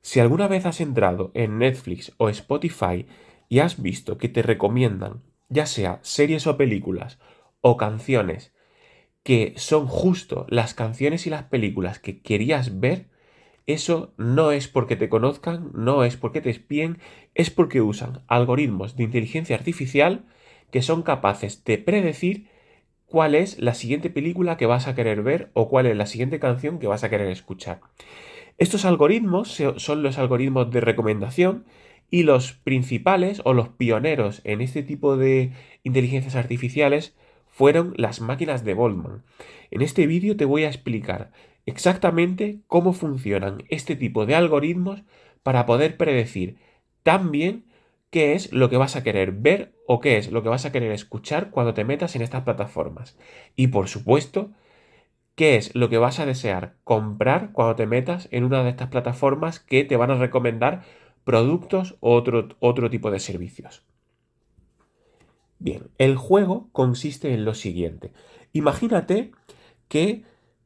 Si alguna vez has entrado en Netflix o Spotify y has visto que te recomiendan, ya sea series o películas o canciones, que son justo las canciones y las películas que querías ver, eso no es porque te conozcan, no es porque te espíen, es porque usan algoritmos de inteligencia artificial que son capaces de predecir cuál es la siguiente película que vas a querer ver o cuál es la siguiente canción que vas a querer escuchar. Estos algoritmos son los algoritmos de recomendación y los principales o los pioneros en este tipo de inteligencias artificiales fueron las máquinas de Goldman. En este vídeo te voy a explicar exactamente cómo funcionan este tipo de algoritmos para poder predecir tan bien qué es lo que vas a querer ver o qué es lo que vas a querer escuchar cuando te metas en estas plataformas. Y por supuesto, qué es lo que vas a desear comprar cuando te metas en una de estas plataformas que te van a recomendar productos o otro tipo de servicios. Bien, el juego consiste en lo siguiente. Imagínate que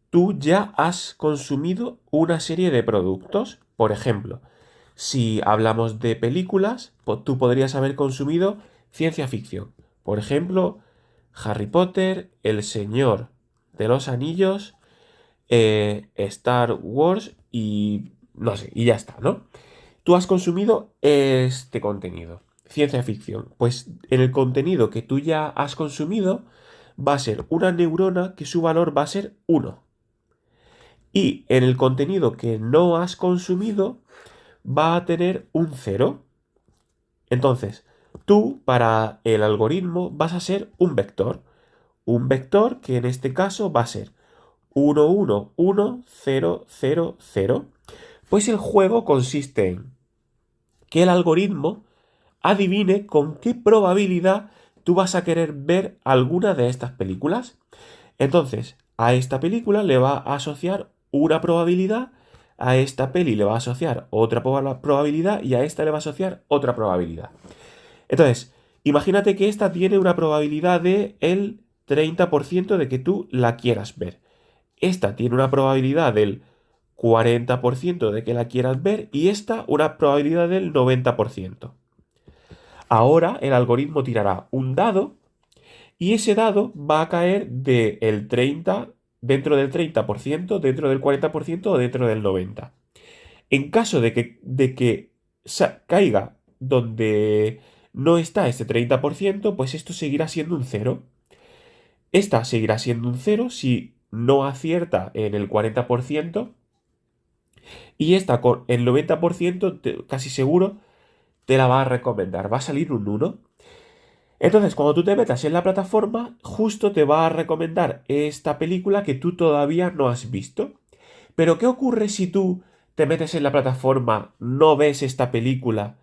tú ya has consumido una serie de productos. Por ejemplo, si hablamos de películas, tú podrías haber consumido ciencia ficción. Por ejemplo, Harry Potter, El Señor de los Anillos, Star Wars y no sé, y ya está, ¿no? Tú has consumido este contenido, ciencia ficción. Pues en el contenido que tú ya has consumido va a ser una neurona que su valor va a ser 1. Y en el contenido que no has consumido va a tener un 0. Entonces, tú para el algoritmo vas a ser un vector. Un vector que en este caso va a ser 1, 1, 1, 0, 0, 0. Pues el juego consiste en que el algoritmo adivine con qué probabilidad tú vas a querer ver alguna de estas películas. Entonces, a esta película le va a asociar una probabilidad, a esta peli le va a asociar otra probabilidad y a esta le va a asociar otra probabilidad. Entonces, imagínate que esta tiene una probabilidad de el 30% de que tú la quieras ver. Esta tiene una probabilidad del 40% de que la quieras ver y esta una probabilidad del 90%. Ahora el algoritmo tirará un dado y ese dado va a caer del 30, dentro del 30%, dentro del 40% o dentro del 90%. En caso de que caiga donde no está ese 30%, pues esto seguirá siendo un cero. Esta seguirá siendo un cero si no acierta en el 40% y esta con el 90% casi seguro te la va a recomendar. Va a salir un 1. Entonces, cuando tú te metas en la plataforma, justo te va a recomendar esta película que tú todavía no has visto. Pero, ¿qué ocurre si tú te metes en la plataforma, no ves esta película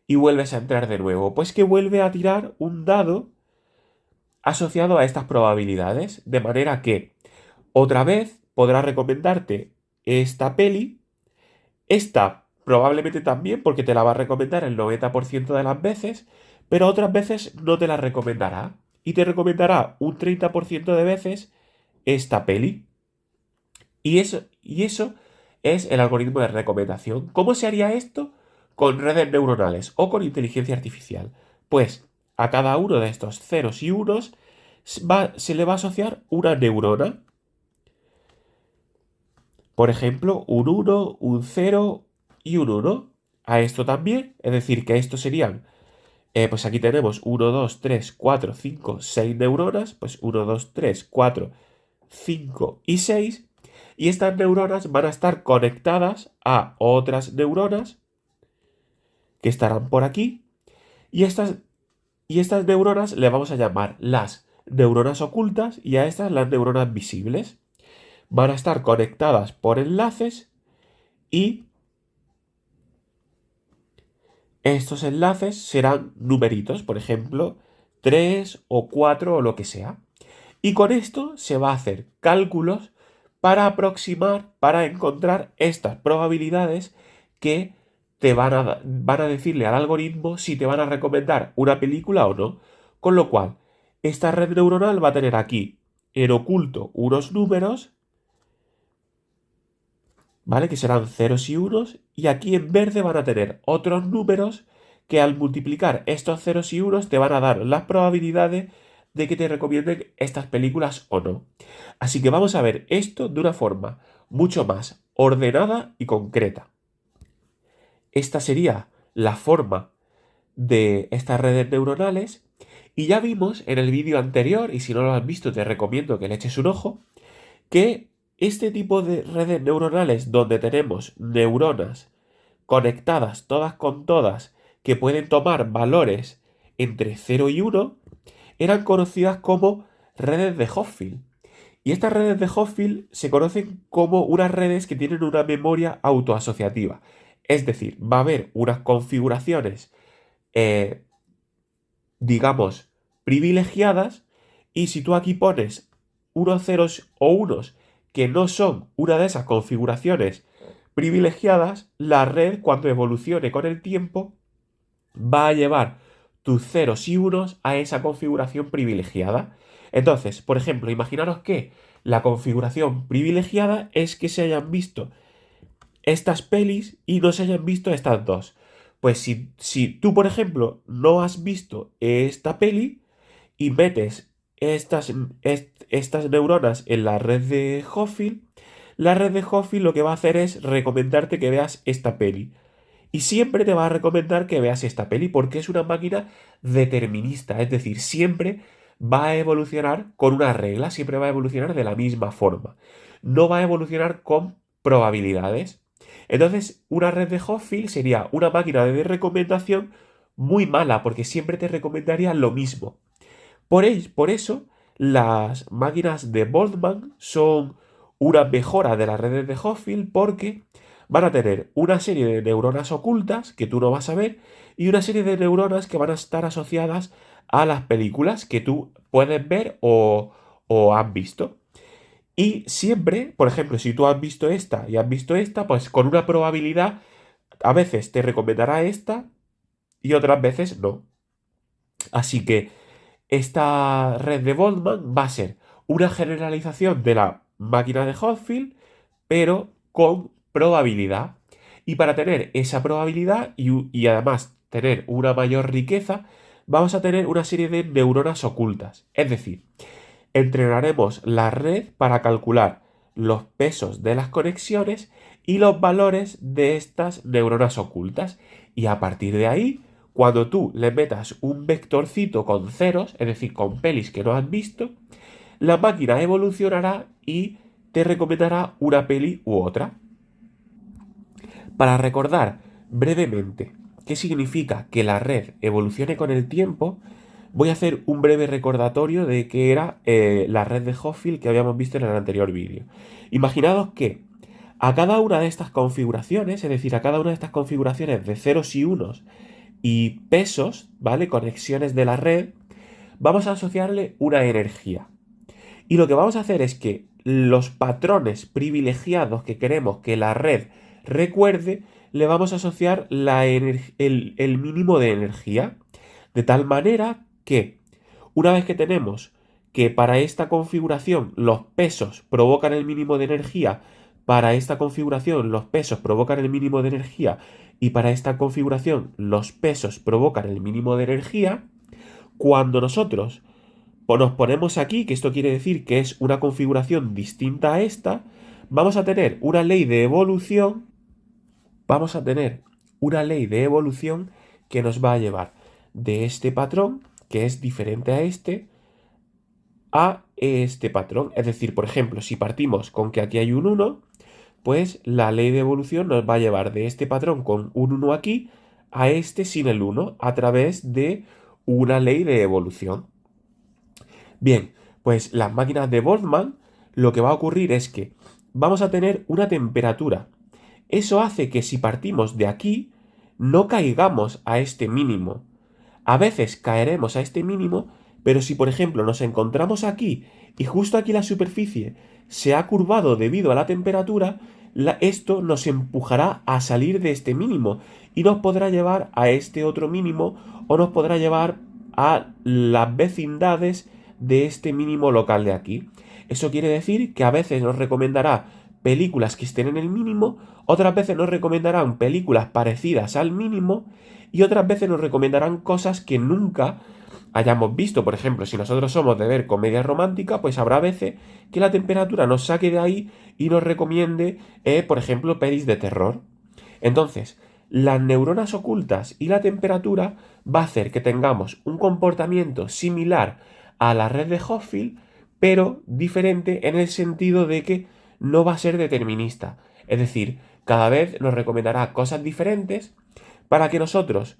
y vuelves a entrar de nuevo? Pues que vuelve a tirar un dado asociado a estas probabilidades, de manera que otra vez podrá recomendarte esta peli, esta probablemente también porque te la va a recomendar el 90% de las veces, pero otras veces no te la recomendará y te recomendará un 30% de veces esta peli. Y eso es el algoritmo de recomendación. ¿Cómo se haría esto? Con redes neuronales o con inteligencia artificial. Pues a cada uno de estos ceros y unos se le va a asociar una neurona. Por ejemplo, un 1, un 0 y un 1. A esto también, es decir, que estos serían, pues aquí tenemos 1, 2, 3, 4, 5, 6 neuronas, pues 1, 2, 3, 4, 5 y 6. Y estas neuronas van a estar conectadas a otras neuronas que estarán por aquí. Y estas neuronas le vamos a llamar las neuronas ocultas y a estas las neuronas visibles. Van a estar conectadas por enlaces y estos enlaces serán numeritos, por ejemplo, 3 o 4 o lo que sea. Y con esto se va a hacer cálculos para aproximar, para encontrar estas probabilidades que van a decirle al algoritmo si te van a recomendar una película o no. Con lo cual, esta red neuronal va a tener aquí en oculto unos números, ¿vale? Que serán ceros y unos, y aquí en verde van a tener otros números que al multiplicar estos ceros y unos te van a dar las probabilidades de que te recomienden estas películas o no. Así que vamos a ver esto de una forma mucho más ordenada y concreta. Esta sería la forma de estas redes neuronales y ya vimos en el vídeo anterior, y si no lo has visto te recomiendo que le eches un ojo, que este tipo de redes neuronales donde tenemos neuronas conectadas todas con todas que pueden tomar valores entre 0 y 1 eran conocidas como redes de Hopfield. Y estas redes de Hopfield se conocen como unas redes que tienen una memoria autoasociativa. Es decir, va a haber unas configuraciones, eh, digamos, privilegiadas, y si tú aquí pones unos ceros o unos que no son una de esas configuraciones privilegiadas, la red cuando evolucione con el tiempo va a llevar tus ceros y unos a esa configuración privilegiada. Entonces, por ejemplo, imaginaros que la configuración privilegiada es que se hayan visto estas pelis y no se hayan visto estas dos. Pues si tú, por ejemplo, no has visto esta peli y metes estas neuronas en la red de Hopfield, la red de Hopfield lo que va a hacer es recomendarte que veas esta peli. Y siempre te va a recomendar que veas esta peli porque es una máquina determinista, es decir, siempre va a evolucionar con una regla, siempre va a evolucionar de la misma forma. No va a evolucionar con probabilidades. Entonces, una red de Hopfield sería una máquina de recomendación muy mala porque siempre te recomendaría lo mismo. Por eso, las máquinas de Boltzmann son una mejora de las redes de Hopfield porque van a tener una serie de neuronas ocultas que tú no vas a ver y una serie de neuronas que van a estar asociadas a las películas que tú puedes ver o has visto. Y siempre, por ejemplo, si tú has visto esta y has visto esta, pues con una probabilidad, a veces te recomendará esta y otras veces no. Así que esta red de Boltzmann va a ser una generalización de la máquina de Hopfield, pero con probabilidad. Y para tener esa probabilidad y además tener una mayor riqueza, vamos a tener una serie de neuronas ocultas. Es decir, entrenaremos la red para calcular los pesos de las conexiones y los valores de estas neuronas ocultas. Y a partir de ahí, cuando tú le metas un vectorcito con ceros, es decir, con pelis que no has visto, la máquina evolucionará y te recomendará una peli u otra. Para recordar brevemente qué significa que la red evolucione con el tiempo, voy a hacer un breve recordatorio de qué era la red de Hopfield que habíamos visto en el anterior vídeo. Imaginaos que a cada una de estas configuraciones, es decir, a cada una de estas configuraciones de ceros y unos y pesos, ¿vale? Conexiones de la red, vamos a asociarle una energía. Y lo que vamos a hacer es que los patrones privilegiados que queremos que la red recuerde, le vamos a asociar el mínimo de energía. De tal manera que una vez que tenemos que para esta configuración los pesos provocan el mínimo de energía, para esta configuración los pesos provocan el mínimo de energía y para esta configuración los pesos provocan el mínimo de energía, cuando nosotros nos ponemos aquí, que esto quiere decir que es una configuración distinta a esta, vamos a tener una ley de evolución, vamos a tener una ley de evolución que nos va a llevar de este patrón, que es diferente a este patrón. Es decir, por ejemplo, si partimos con que aquí hay un 1, pues la ley de evolución nos va a llevar de este patrón con un 1 aquí a este sin el 1 a través de una ley de evolución. Bien, pues las máquinas de Boltzmann, lo que va a ocurrir es que vamos a tener una temperatura. Eso hace que si partimos de aquí, no caigamos a este mínimo. A veces caeremos a este mínimo, pero si por ejemplo nos encontramos aquí y justo aquí la superficie se ha curvado debido a la temperatura, esto nos empujará a salir de este mínimo y nos podrá llevar a este otro mínimo o nos podrá llevar a las vecindades de este mínimo local de aquí. Eso quiere decir que a veces nos recomendará películas que estén en el mínimo, otras veces nos recomendarán películas parecidas al mínimo y otras veces nos recomendarán cosas que nunca hayamos visto. Por ejemplo, si nosotros somos de ver comedia romántica, pues habrá veces que la temperatura nos saque de ahí y nos recomiende, por ejemplo, pelis de terror. Entonces, las neuronas ocultas y la temperatura va a hacer que tengamos un comportamiento similar a la red de Hochschild, pero diferente en el sentido de que no va a ser determinista. Es decir, cada vez nos recomendará cosas diferentes para que nosotros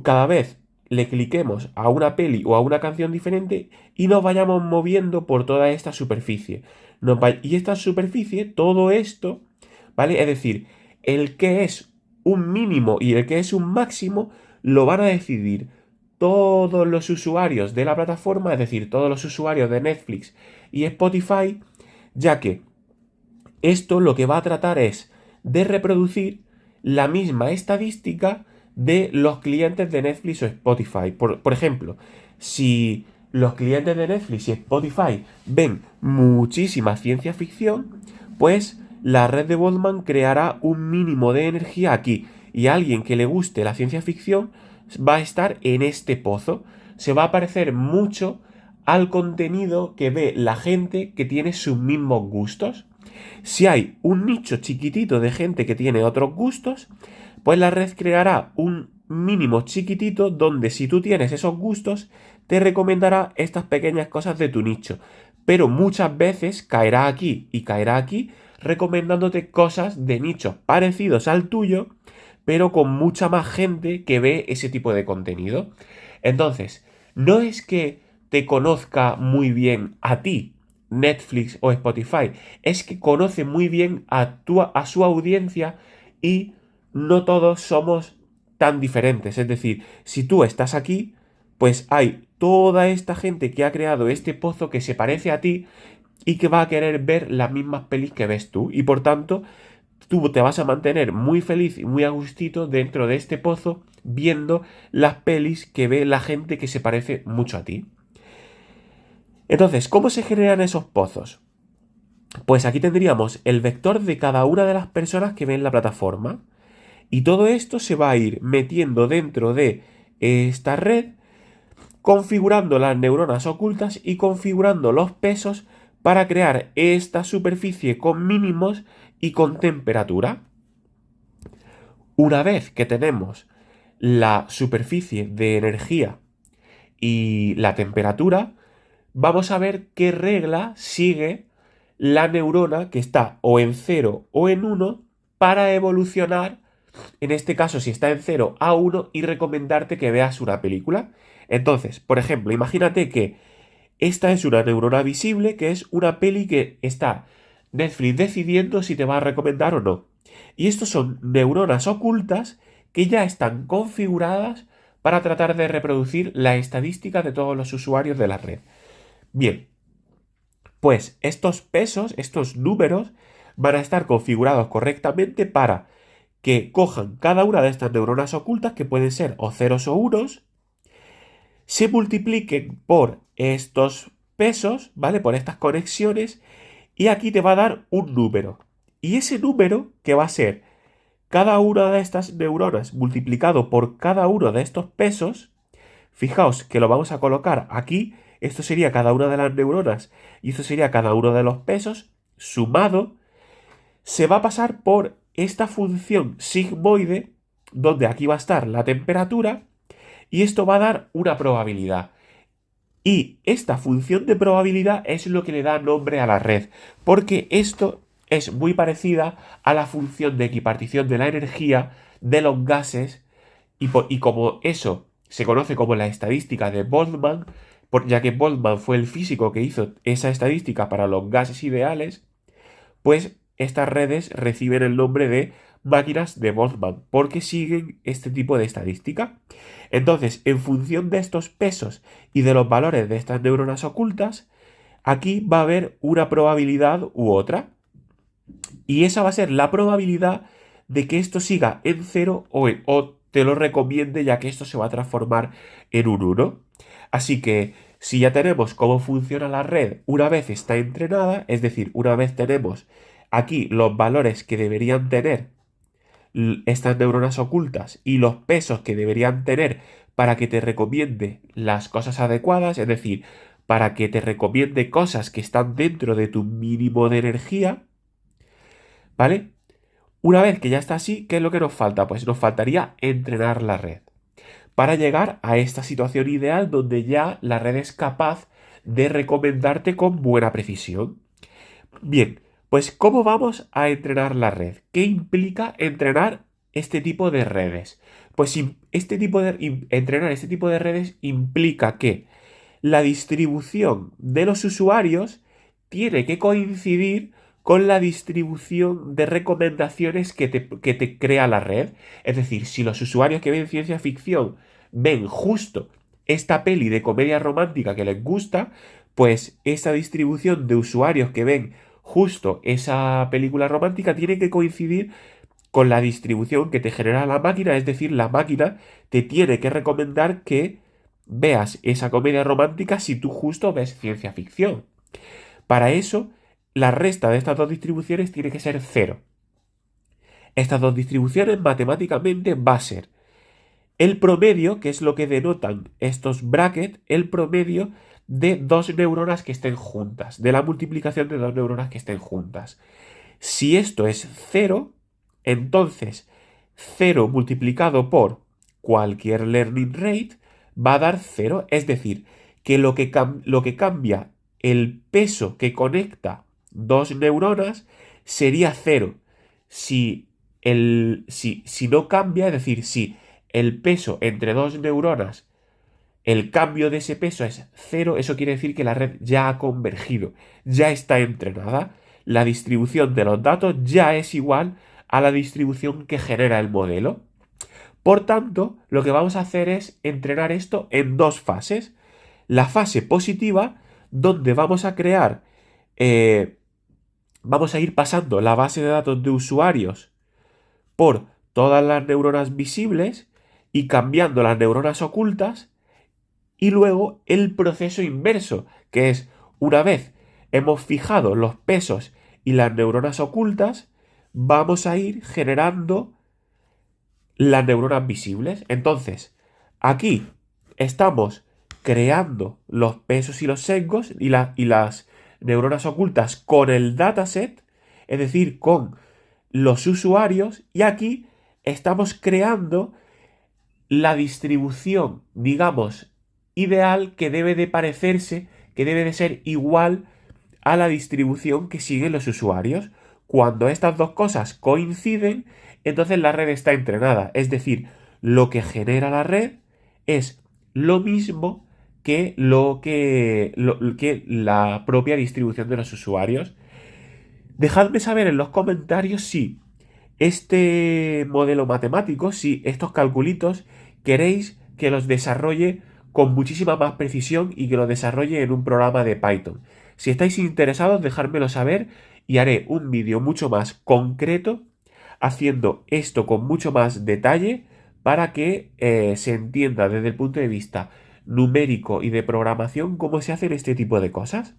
cada vez le cliquemos a una peli o a una canción diferente y nos vayamos moviendo por toda esta superficie. Y esta superficie, todo esto, ¿vale? Es decir, el que es un mínimo y el que es un máximo lo van a decidir todos los usuarios de la plataforma, es decir, todos los usuarios de Netflix y Spotify, ya que esto lo que va a tratar es de reproducir la misma estadística de los clientes de Netflix o Spotify. Por ejemplo, si los clientes de Netflix y Spotify ven muchísima ciencia ficción, pues la red de Boltzmann creará un mínimo de energía aquí y a alguien que le guste la ciencia ficción va a estar en este pozo. Se va a parecer mucho al contenido que ve la gente que tiene sus mismos gustos. Si hay un nicho chiquitito de gente que tiene otros gustos, pues la red creará un mínimo chiquitito donde si tú tienes esos gustos, te recomendará estas pequeñas cosas de tu nicho. Pero muchas veces caerá aquí y caerá aquí recomendándote cosas de nichos parecidos al tuyo, pero con mucha más gente que ve ese tipo de contenido. Entonces, no es que te conozca muy bien a ti, Netflix o Spotify, es que conoce muy bien a su audiencia y no todos somos tan diferentes. Es decir, si tú estás aquí, pues hay toda esta gente que ha creado este pozo que se parece a ti y que va a querer ver las mismas pelis que ves tú. Y por tanto, tú te vas a mantener muy feliz y muy a gustito dentro de este pozo viendo las pelis que ve la gente que se parece mucho a ti. Entonces, ¿cómo se generan esos pozos? Pues aquí tendríamos el vector de cada una de las personas que ven la plataforma. Y todo esto se va a ir metiendo dentro de esta red, configurando las neuronas ocultas y configurando los pesos para crear esta superficie con mínimos y con temperatura. Una vez que tenemos la superficie de energía y la temperatura, vamos a ver qué regla sigue la neurona que está o en 0 o en 1 para evolucionar, en este caso si está en 0 a 1 y recomendarte que veas una película. Entonces, por ejemplo, imagínate que esta es una neurona visible, que es una peli que está Netflix decidiendo si te va a recomendar o no. Y estos son neuronas ocultas que ya están configuradas para tratar de reproducir la estadística de todos los usuarios de la red. Bien, pues estos pesos, estos números, van a estar configurados correctamente para que cojan cada una de estas neuronas ocultas, que pueden ser o ceros o unos, se multipliquen por estos pesos, ¿vale? Por estas conexiones, y aquí te va a dar un número. Y ese número, que va a ser cada una de estas neuronas multiplicado por cada uno de estos pesos, fijaos que lo vamos a colocar aquí, esto sería cada una de las neuronas y esto sería cada uno de los pesos, sumado, se va a pasar por esta función sigmoide, donde aquí va a estar la temperatura, y esto va a dar una probabilidad. Y esta función de probabilidad es lo que le da nombre a la red, porque esto es muy parecida a la función de equipartición de la energía de los gases, y como eso se conoce como la estadística de Boltzmann, ya que Boltzmann fue el físico que hizo esa estadística para los gases ideales, pues estas redes reciben el nombre de máquinas de Boltzmann, porque siguen este tipo de estadística. Entonces, en función de estos pesos y de los valores de estas neuronas ocultas, aquí va a haber una probabilidad u otra. Y esa va a ser la probabilidad de que esto siga en 0 o te lo recomiende, ya que esto se va a transformar en un 1. Así que si ya tenemos cómo funciona la red una vez está entrenada, es decir, una vez tenemos aquí los valores que deberían tener estas neuronas ocultas y los pesos que deberían tener para que te recomiende las cosas adecuadas, es decir, para que te recomiende cosas que están dentro de tu mínimo de energía, ¿vale? Una vez que ya está así, ¿qué es lo que nos falta? Pues nos faltaría entrenar la red para llegar a esta situación ideal donde ya la red es capaz de recomendarte con buena precisión. Bien, pues ¿cómo vamos a entrenar la red? ¿Qué implica entrenar este tipo de redes? Pues entrenar este tipo de redes implica que la distribución de los usuarios tiene que coincidir con la distribución de recomendaciones que te crea la red. Es decir, si los usuarios que ven ciencia ficción ven justo esta peli de comedia romántica que les gusta, pues esa distribución de usuarios que ven justo esa película romántica tiene que coincidir con la distribución que te genera la máquina, es decir, la máquina te tiene que recomendar que veas esa comedia romántica si tú justo ves ciencia ficción. Para eso, la resta de estas dos distribuciones tiene que ser cero. Estas dos distribuciones matemáticamente va a ser el promedio, que es lo que denotan estos brackets, el promedio de dos neuronas que estén juntas, de la multiplicación de dos neuronas que estén juntas. Si esto es cero, entonces 0 multiplicado por cualquier learning rate va a dar 0. Es decir, que lo que cambia el peso que conecta dos neuronas sería 0. Si no cambia, es decir, si el peso entre dos neuronas, el cambio de ese peso es 0, eso quiere decir que la red ya ha convergido, ya está entrenada, la distribución de los datos ya es igual a la distribución que genera el modelo. Por tanto, lo que vamos a hacer es entrenar esto en dos fases. La fase positiva, donde vamos a crear, vamos a ir pasando la base de datos de usuarios por todas las neuronas visibles y cambiando las neuronas ocultas. Y luego el proceso inverso, que es una vez hemos fijado los pesos y las neuronas ocultas, vamos a ir generando las neuronas visibles. Entonces, aquí estamos creando los pesos y los sesgos y las neuronas ocultas con el dataset, es decir, con los usuarios, y aquí estamos creando la distribución, digamos, ideal que debe de parecerse, que debe de ser igual a la distribución que siguen los usuarios. Cuando estas dos cosas coinciden, entonces la red está entrenada. Es decir, lo que genera la red es lo mismo que que la propia distribución de los usuarios. Dejadme saber en los comentarios si este modelo matemático, si estos calculitos queréis que los desarrolle con muchísima más precisión y que los desarrolle en un programa de Python. Si estáis interesados, dejármelo saber y haré un vídeo mucho más concreto haciendo esto con mucho más detalle para que se entienda desde el punto de vista numérico y de programación cómo se hacen este tipo de cosas.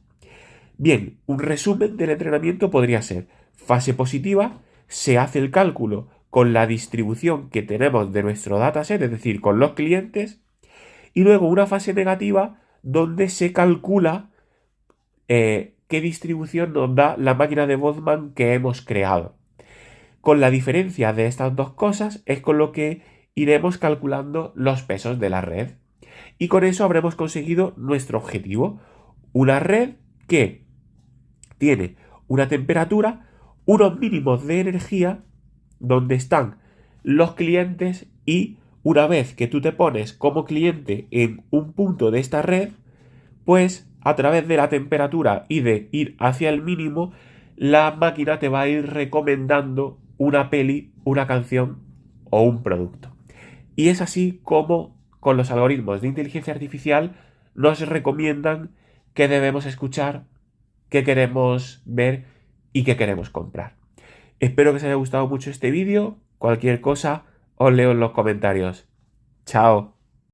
Bien, un resumen del entrenamiento podría ser: fase positiva, se hace el cálculo con la distribución que tenemos de nuestro dataset, es decir, con los clientes, y luego una fase negativa donde se calcula qué distribución nos da la máquina de Boltzmann que hemos creado. Con la diferencia de estas dos cosas es con lo que iremos calculando los pesos de la red. Y con eso habremos conseguido nuestro objetivo. Una red que tiene una temperatura, unos mínimos de energía, donde están los clientes, y una vez que tú te pones como cliente en un punto de esta red, pues a través de la temperatura y de ir hacia el mínimo, la máquina te va a ir recomendando una peli, una canción o un producto. Y es así como con los algoritmos de inteligencia artificial nos recomiendan qué debemos escuchar, qué queremos ver y qué queremos comprar. Espero que os haya gustado mucho este vídeo. Cualquier cosa os leo en los comentarios. Chao.